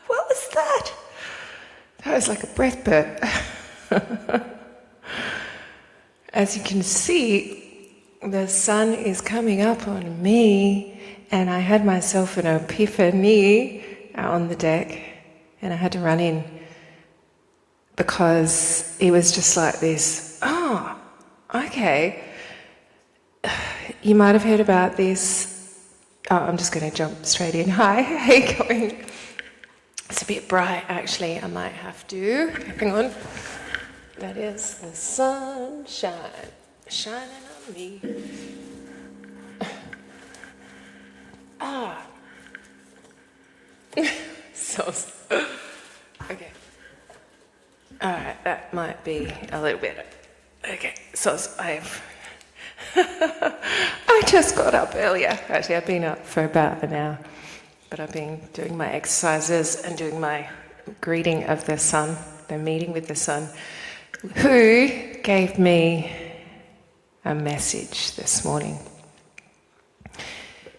What was that? That was like a breath burp. As you can see, the sun is coming up on me, and I had myself an epiphany out on the deck, and I had to run in because it was just like this. Oh, okay. You might have heard about this. Oh, I'm just going to jump straight in. Hi, how you going? It's a bit bright, actually. I might have to. Hang on. That is the sunshine shining on me. Ah. So, okay. All right, that might be a little better. Okay, so I just got up earlier. Actually, I've been up for about an hour, but I've been doing my exercises and doing my greeting of the sun, the meeting with the sun, who gave me a message this morning.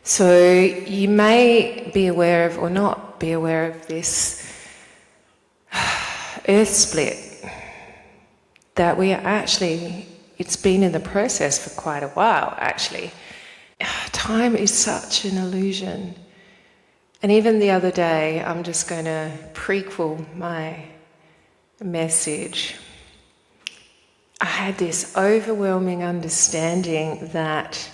So you may be aware of or not be aware of this earth split that we are actually, it's been in the process for quite a while actually. Time is such an illusion. And even the other day, I'm just going to prequel my message. I had this overwhelming understanding that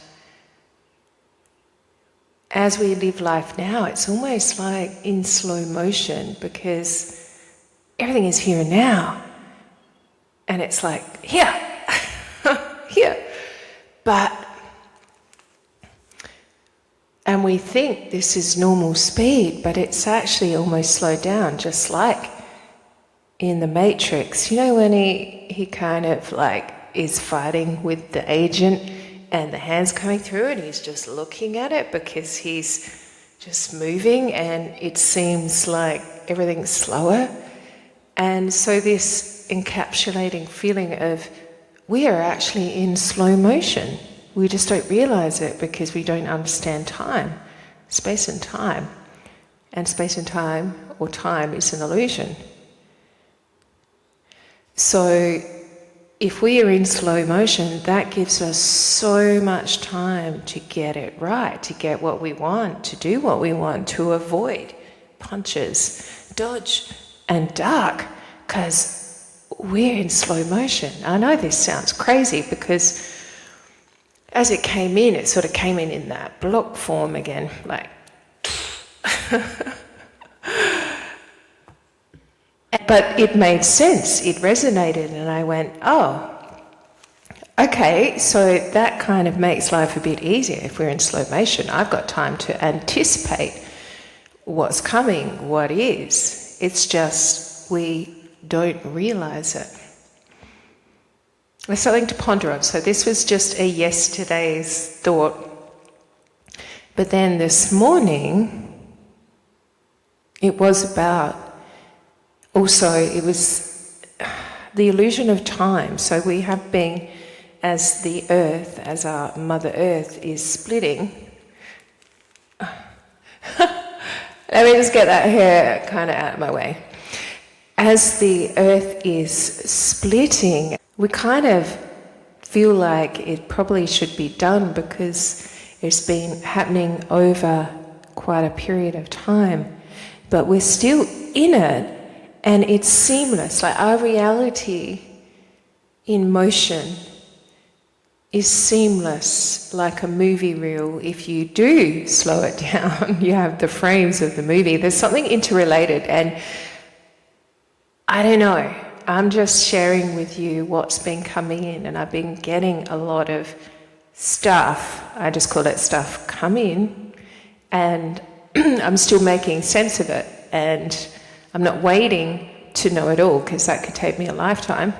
as we live life now, it's almost like in slow motion because everything is here and now. And it's like, here, here. And we think this is normal speed, but it's actually almost slowed down, just like in the Matrix. You know when he kind of like is fighting with the agent and the hand's coming through and he's just looking at it because he's just moving and it seems like everything's slower. And so this encapsulating feeling of we are actually in slow motion. We just don't realize it because we don't understand time, space and time. And space and time, or time, is an illusion. So if we are in slow motion, that gives us so much time to get it right, to get what we want, to do what we want, to avoid punches, dodge and duck, because we're in slow motion. I know this sounds crazy because as it came in, it sort of came in that block form again, like but it made sense, it resonated, and I went, oh, okay, so that kind of makes life a bit easier if we're in slow motion. I've got time to anticipate what's coming, what is. It's just we don't realize it. There's something to ponder on. So this was just a yesterday's thought. But then this morning, it was about, also it was the illusion of time. So we have been, as the earth, as our Mother Earth is splitting. Let me just get that hair kind of out of my way. As the earth is splitting, we kind of feel like it probably should be done because it's been happening over quite a period of time. But we're still in it and it's seamless. Like our reality in motion is seamless, like a movie reel. If you do slow it down, you have the frames of the movie. There's something interrelated, and I don't know, I'm just sharing with you what's been coming in, and I've been getting a lot of stuff, I just call it stuff, come in, and I'm still making sense of it, and I'm not waiting to know it all because that could take me a lifetime.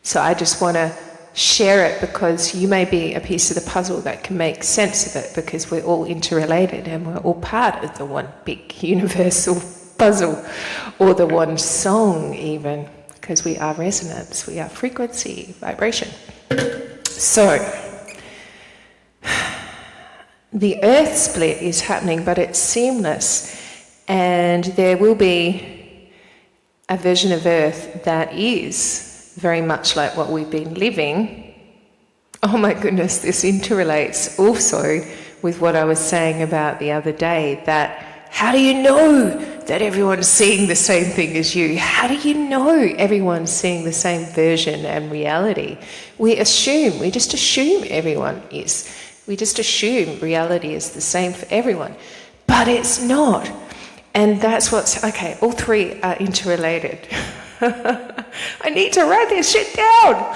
So I just want to share it because you may be a piece of the puzzle that can make sense of it, because we're all interrelated and we're all part of the one big universal puzzle, or the one song even, because we are resonance, we are frequency, vibration. So the earth split is happening, but it's seamless. And there will be a version of earth that is very much like what we've been living. Oh my goodness, this interrelates also with what I was saying about the other day, that how do you know that everyone's seeing the same thing as you? How do you know everyone's seeing the same version and reality? We just assume everyone is. We just assume reality is the same for everyone. But it's not. And that's okay, all three are interrelated. I need to write this shit down.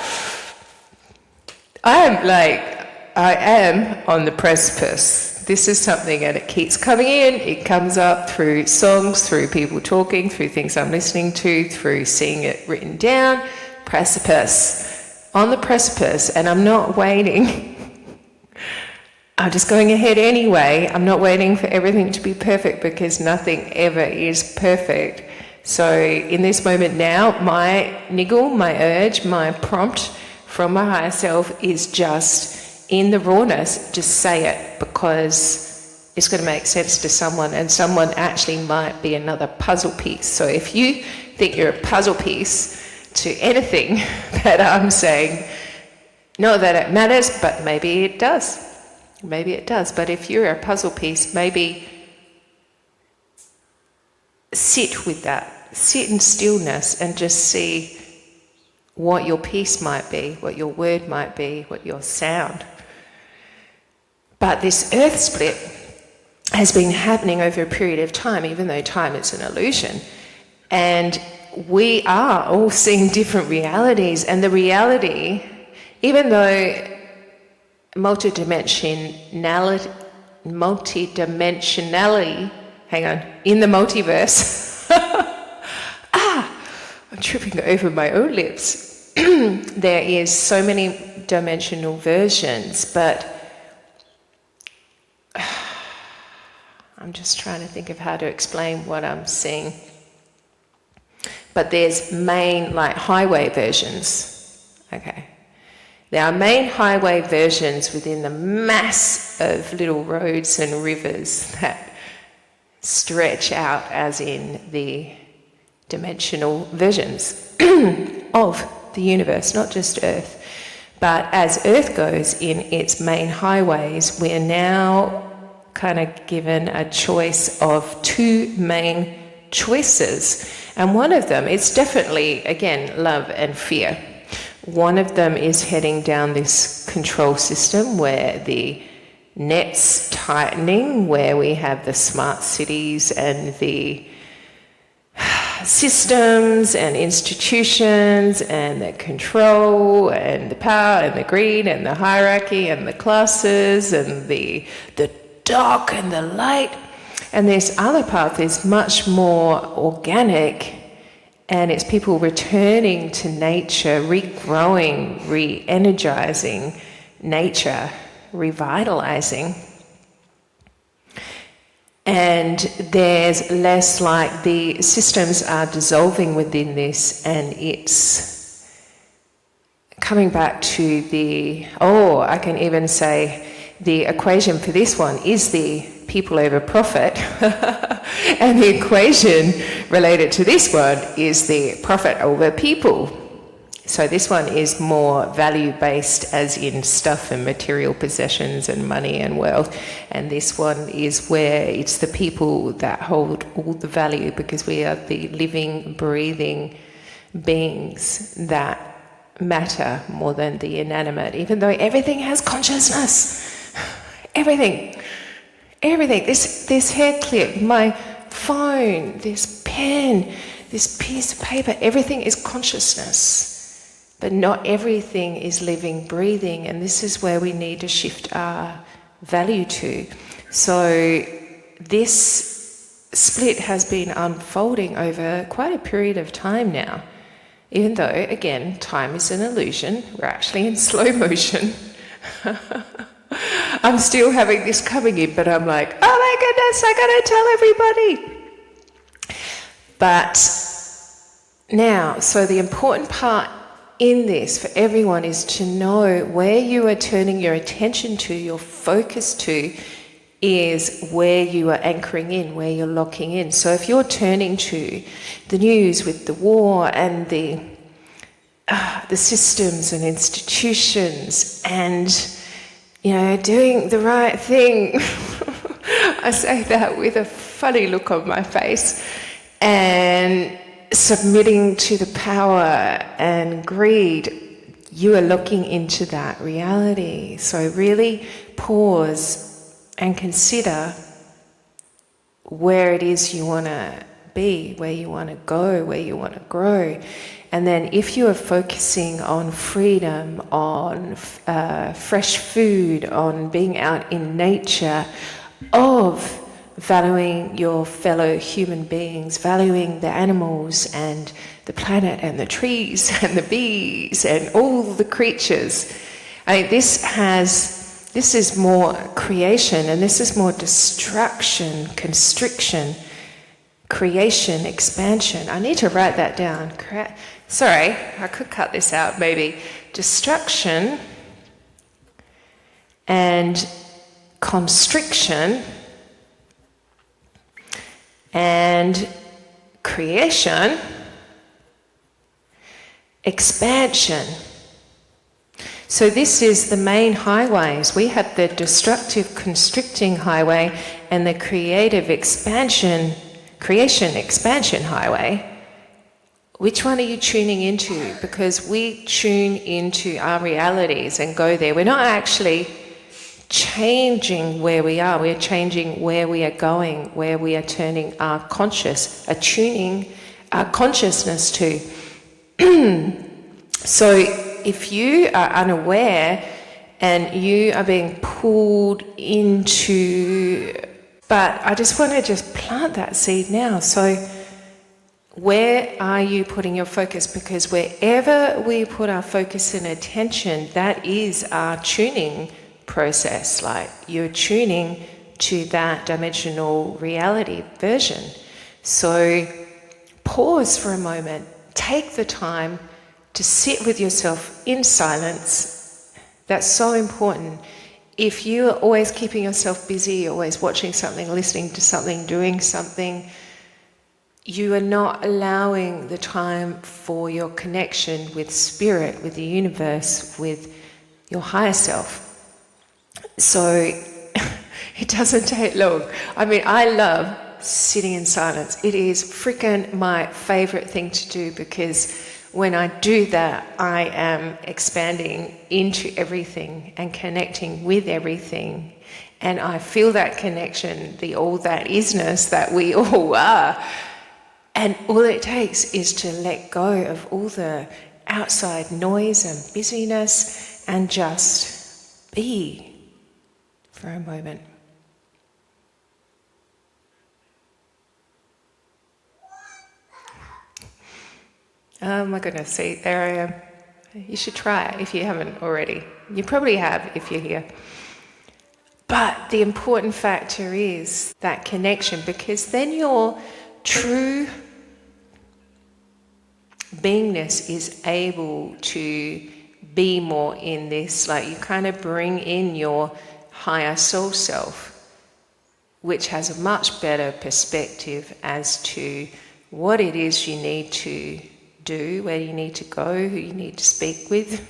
I am on the precipice. This is something, and it keeps coming in. It comes up through songs, through people talking, through things I'm listening to, through seeing it written down. Precipice. On the precipice, and I'm not waiting. I'm just going ahead anyway. I'm not waiting for everything to be perfect, because nothing ever is perfect. So in this moment now, my niggle, my urge, my prompt from my higher self is just, in the rawness, just say it, because it's going to make sense to someone, and someone actually might be another puzzle piece. So if you think you're a puzzle piece to anything that I'm saying, not that it matters, but maybe it does. Maybe it does. But if you're a puzzle piece, maybe sit with that. Sit in stillness and just see what your piece might be, what your word might be, what your sound. But this earth split has been happening over a period of time, even though time is an illusion. And we are all seeing different realities. And the reality, even though multidimensionality, hang on, in the multiverse, I'm tripping over my own lips. There is so many dimensional versions, but I'm just trying to think of how to explain what I'm seeing. But there's main, like, highway versions. Okay. There are main highway versions within the mass of little roads and rivers that stretch out, as in the dimensional versions of the universe, not just Earth. But as Earth goes in its main highways, we're now kind of given a choice of two main choices. And one of them is definitely, again, love and fear. One of them is heading down this control system where the net's tightening, where we have the smart cities and the systems and institutions and the control and the power and the greed and the hierarchy and the classes and the dark and the light. And this other path is much more organic, and it's people returning to nature, regrowing, re-energizing nature, revitalizing. And there's less, like, the systems are dissolving within this, and it's coming back to I can even say the equation for this one is the people over profit. And the equation related to this one is the profit over people. So this one is more value-based, as in stuff and material possessions and money and wealth. And this one is where it's the people that hold all the value, because we are the living, breathing beings that matter more than the inanimate, even though everything has consciousness. Everything. This hair clip, my phone, this pen, this piece of paper, everything is consciousness. But not everything is living, breathing, and this is where we need to shift our value to. So this split has been unfolding over quite a period of time now. Even though, again, time is an illusion, we're actually in slow motion. I'm still having this coming in, but I'm like, oh my goodness, I gotta tell everybody. But now, so the important part in this for everyone is to know where you are turning your attention to, your focus to, is where you are anchoring in, where you're locking in. So if you're turning to the news with the war and the systems and institutions and, doing the right thing, I say that with a funny look on my face, and submitting to the power and greed, you are looking into that reality. So really pause and consider where it is you want to be, where you want to go, where you want to grow. And then if you are focusing on freedom, on fresh food, on being out in nature, of valuing your fellow human beings, valuing the animals and the planet and the trees and the bees and all the creatures, I think this is more creation, and this is more destruction, constriction, creation, expansion. I need to write that down. Sorry, I could cut this out maybe. Destruction and constriction and creation, expansion. So this is the main highways. We have the destructive, constricting highway and the creative expansion, creation, expansion highway. Which one are you tuning into? Because we tune into our realities and go there. We're not actually changing where we are. We're changing where we are going, where we are turning our attuning our consciousness to. So if you are unaware and you are being pulled into, but I just want to plant that seed now. So where are you putting your focus? Because wherever we put our focus and attention, that is our tuning process. Like you're tuning to that dimensional reality version. So pause for a moment, take the time to sit with yourself in silence. That's so important. If you are always keeping yourself busy, always watching something, listening to something, doing something, you are not allowing the time for your connection with spirit, with the universe, with your higher self. So it doesn't take long. I mean, I love sitting in silence. It is freaking my favorite thing to do, because when I do that, I am expanding into everything and connecting with everything. And I feel that connection, the all that isness that we all are. And all it takes is to let go of all the outside noise and busyness and just be for a moment. Oh my goodness, see, there I am. You should try it if you haven't already. You probably have if you're here. But the important factor is that connection, because then your true beingness is able to be more in this, like you kind of bring in your higher soul self, which has a much better perspective as to what it is you need to do, where you need to go, who you need to speak with,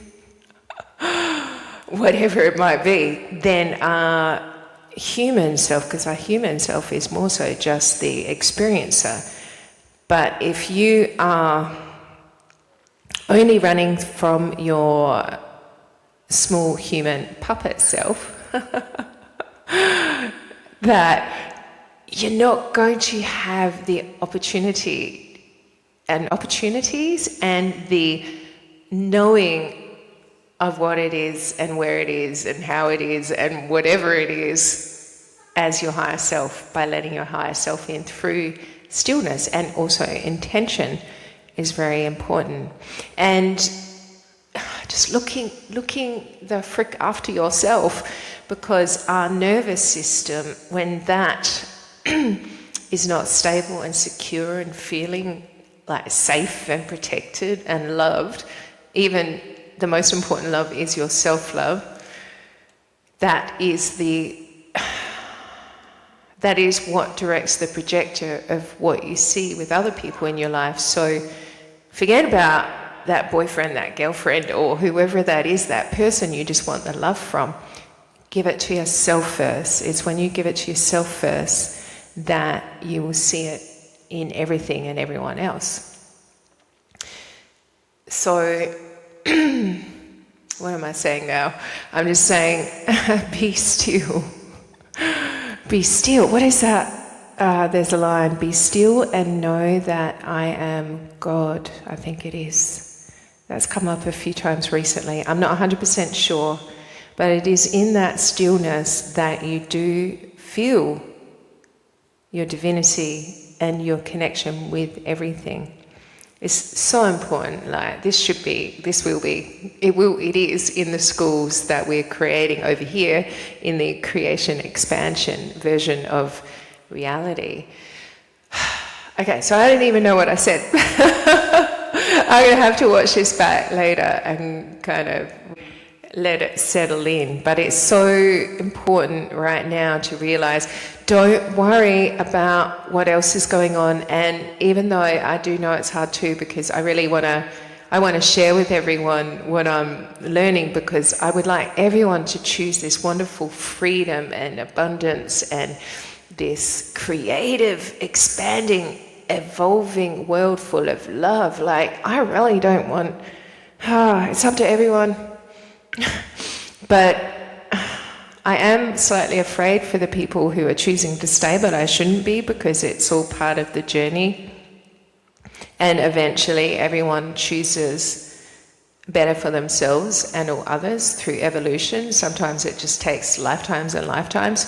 whatever it might be, than our human self, because our human self is more so just the experiencer. But if you are only running from your small human puppet self, that you're not going to have the opportunities and the knowing of what it is and where it is and how it is and whatever it is as your higher self, by letting your higher self in through stillness. And also intention is very important. And just looking the frick after yourself, because our nervous system, when that is not stable and secure and feeling like safe and protected and loved, even the most important love is your self-love. That is the that is what directs the projector of what you see with other people in your life. So forget about that boyfriend, that girlfriend, or whoever that is, that person you just want the love from. Give it to yourself first. It's when you give it to yourself first that you will see it in everything and everyone else. So, what am I saying now? I'm just saying, be still. Be still. What is that? There's a line, be still and know that I am God, I think it is. That's come up a few times recently. I'm not 100% sure, but it is in that stillness that you do feel your divinity and your connection with everything. It's so important. Like it is in the schools that we're creating over here in the creation expansion version of reality. Okay, so I don't even know what I said. I'm going to have to watch this back later and kind of let it settle in. But it's so important right now to realize, don't worry about what else is going on. And even though I do know it's hard too, because I really want to share with everyone what I'm learning, because I would like everyone to choose this wonderful freedom and abundance and this creative, expanding, evolving world full of love. Like, I really don't want, it's up to everyone. But I am slightly afraid for the people who are choosing to stay, but I shouldn't be, because it's all part of the journey. And eventually everyone chooses better for themselves and all others through evolution. Sometimes it just takes lifetimes and lifetimes.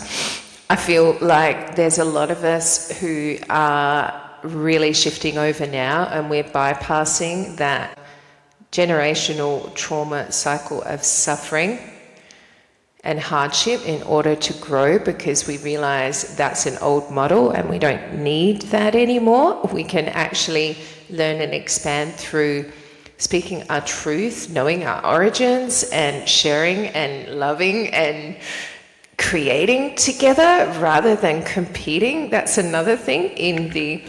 I feel like there's a lot of us who are really shifting over now, and we're bypassing that generational trauma cycle of suffering and hardship in order to grow, because we realize that's an old model and we don't need that anymore. We can actually learn and expand through speaking our truth, knowing our origins, and sharing and loving and creating together rather than competing. That's another thing in the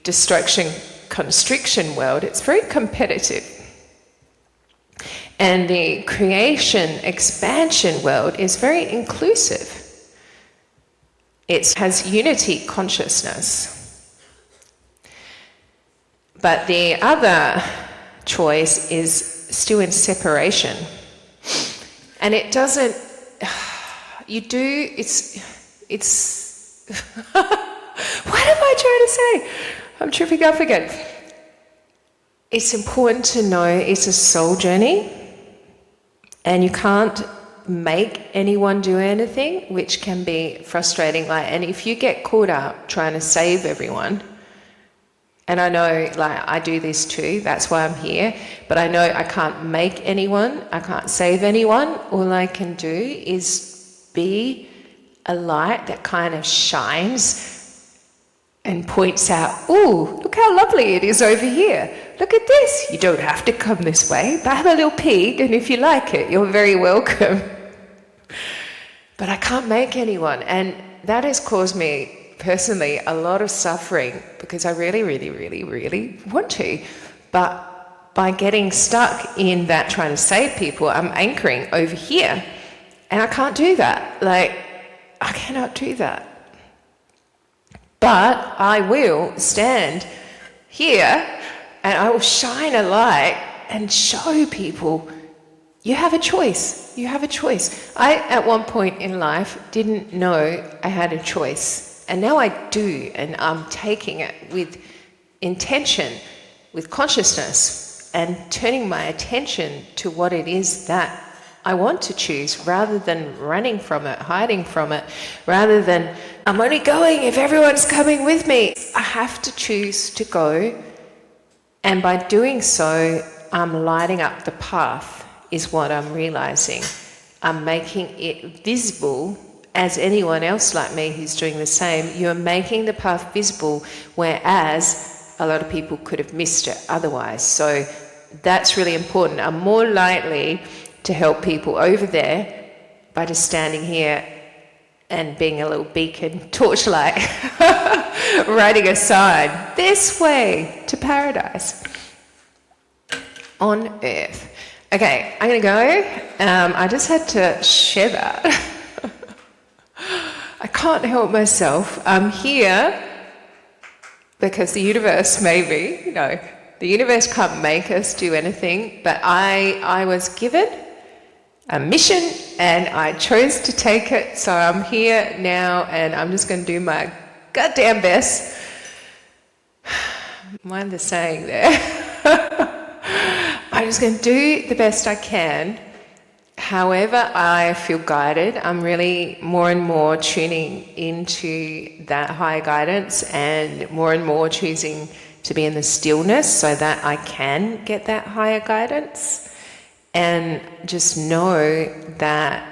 destruction constriction world. It's very competitive. And the creation expansion world is very inclusive. It has unity consciousness. But the other choice is still in separation. And it doesn't, it's what am I trying to say? I'm tripping up again. It's important to know it's a soul journey, and you can't make anyone do anything, which can be frustrating. And if you get caught up trying to save everyone, and I know, I do this too, that's why I'm here, but I know I can't make anyone, I can't save anyone. All I can do is be a light that kind of shines and points out, ooh, look how lovely it is over here. Look at this. You don't have to come this way, but have a little peek, and if you like it, you're very welcome. But I can't make anyone, and that has caused me personally a lot of suffering, because I really, really, really, really want to. But by getting stuck in that trying to save people, I'm anchoring over here, and I can't do that. I cannot do that. But I will stand here and I will shine a light and show people you have a choice. You have a choice. I, at one point in life, didn't know I had a choice. And now I do, and I'm taking it with intention, with consciousness, and turning my attention to what it is that I want to choose, rather than running from it, hiding from it, rather than, I'm only going if everyone's coming with me. I have to choose to go, and by doing so, I'm lighting up the path, is what I'm realizing. I'm making it visible, as anyone else like me who's doing the same. You're making the path visible, whereas a lot of people could have missed it otherwise. So that's really important. I'm more likely to help people over there by just standing here and being a little beacon, torchlight, writing a sign, this way to paradise on earth. Okay, I'm going to go. I just had to share that. I can't help myself. I'm here because the universe made me. No, the universe can't make us do anything, but I was given a mission and I chose to take it, so I'm here now and I'm just going to do my goddamn best. Mind the saying there. I'm just going to do the best I can. However I feel guided, I'm really more and more tuning into that higher guidance and more choosing to be in the stillness so that I can get that higher guidance, and just know that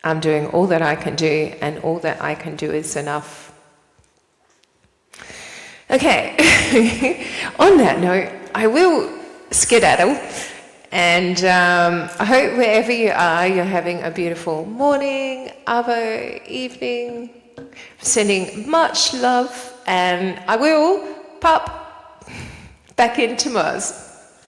I'm doing all that I can do, and all that I can do is enough. Okay, on that note, I will skedaddle, and I hope wherever you are, you're having a beautiful morning, arvo, evening. Sending much love, and I will pop back into Mars.